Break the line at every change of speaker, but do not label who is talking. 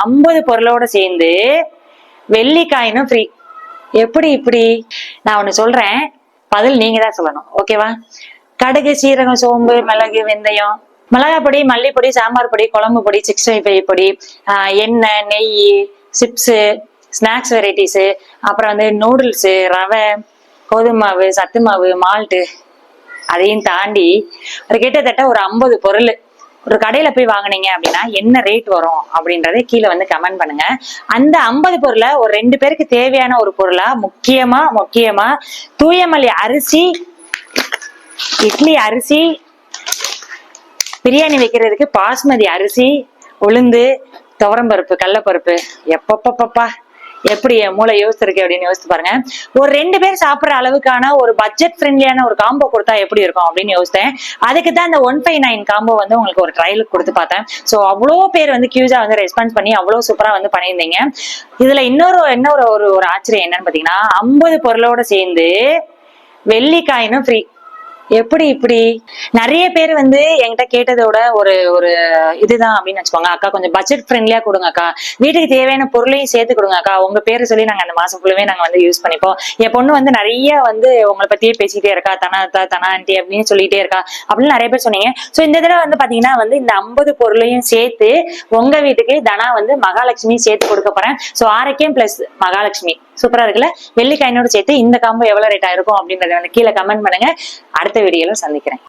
50 பொருளோட சேர்ந்து வெள்ளிக்காயினும் ஃப்ரீ. எப்படி இப்படி? நான் ஒண்ணு சொல்றேன், பதில் நீங்க தான் சொல்லணும். ஓகேவா? கடுகு, சீரகம், சோம்பு, மிளகு, வெந்தயம், மிளகா பொடி, மல்லிப்பொடி, சாம்பார் பொடி, குழம்பு பொடி, 65 பொடி, எண்ணெய், நெய், சிப்ஸு, ஸ்நாக்ஸ் வெரைட்டிஸ், அப்புறம் வந்து நூடுல்ஸ், ரவை, கோதுமை மாவு, சத்து மாவு, மால்ட்டு, அதையும் தாண்டி ஒரு கிட்டத்தட்ட ஒரு 50 பொருள் ஒரு கடையில போய் வாங்குனீங்க அப்படின்னா என்ன ரேட் வரும் அப்படின்றத கீழே வந்து கமெண்ட் பண்ணுங்க. அந்த 50 பொருளை ஒரு 2 பேருக்கு தேவையான ஒரு பொருளா முக்கியமா தூயமல்லி அரிசி, இட்லி அரிசி, பிரியாணி வைக்கிறதுக்கு பாஸ்மதி அரிசி, உளுந்து, துவரம்பருப்பு, கடலப்பருப்பு, எப்பப்பப்பா எப்படி என் மூளை யோசிச்சிருக்கு அப்படின்னு யோசிச்சு பாருங்க. ஒரு 2 பேர் சாப்பிடுற அளவுக்கான ஒரு பட்ஜெட் ஃப்ரெண்ட்லியான ஒரு காம்போ கொடுத்தா எப்படி இருக்கும் அப்படின்னு யோசித்தேன். அதுக்கு தான் இந்த 159 காம்போ வந்து உங்களுக்கு ஒரு ட்ரையலுக்கு கொடுத்து பார்த்தேன். ஸோ அவ்வளோ பேர் வந்து கியூஸா வந்து ரெஸ்பான்ஸ் பண்ணி அவ்வளோ சூப்பரா வந்து பண்ணியிருந்தீங்க. இதுல என்ன ஒரு ஆச்சரியம் என்னன்னு பாத்தீங்கன்னா, 50 பொருளோட சேர்ந்து வெள்ளிக்காயினும் ஃப்ரீ. எப்படி இப்படி? நிறைய பேர் வந்து என்கிட்ட கேட்டதோட ஒரு ஒரு இதுதான் அப்படின்னு வச்சுக்கோங்க. அக்கா கொஞ்சம் பட்ஜெட் ஃப்ரெண்ட்லியா கொடுங்க அக்கா, வீட்டுக்கு தேவையான பொருளையும் சேர்த்து கொடுங்க அக்கா, உங்க பேரை சொல்லி நாங்க அந்த மாசம் ஃபுல்லவே நாங்க வந்து யூஸ் பண்ணிப்போம். என் பொண்ணு வந்து நிறைய வந்து உங்களை பத்தியே பேசிட்டே இருக்கா, தனா ஆண்டி அப்படின்னு சொல்லிட்டே இருக்கா அப்படின்னு நிறைய பேர் சொன்னீங்க. ஸோ இந்த தடவை வந்து பாத்தீங்கன்னா வந்து இந்த 50 பொருளையும் சேர்த்து உங்க வீட்டுக்கு தனா வந்து மகாலட்சுமி சேர்த்து கொடுக்க போறேன். ஸோ ஆரோக்கியம் பிளஸ் மகாலட்சுமி சூப்பரா இருக்குல்ல? வெள்ளிக்காயினோட சேர்த்து இந்த காம்போ எவ்வளவு ரேட் ஆயிருக்கும் அப்படின்றத வந்து கீழே கமெண்ட் பண்ணுங்க. அடுத்த வீடியோல சந்திக்கிறேன்.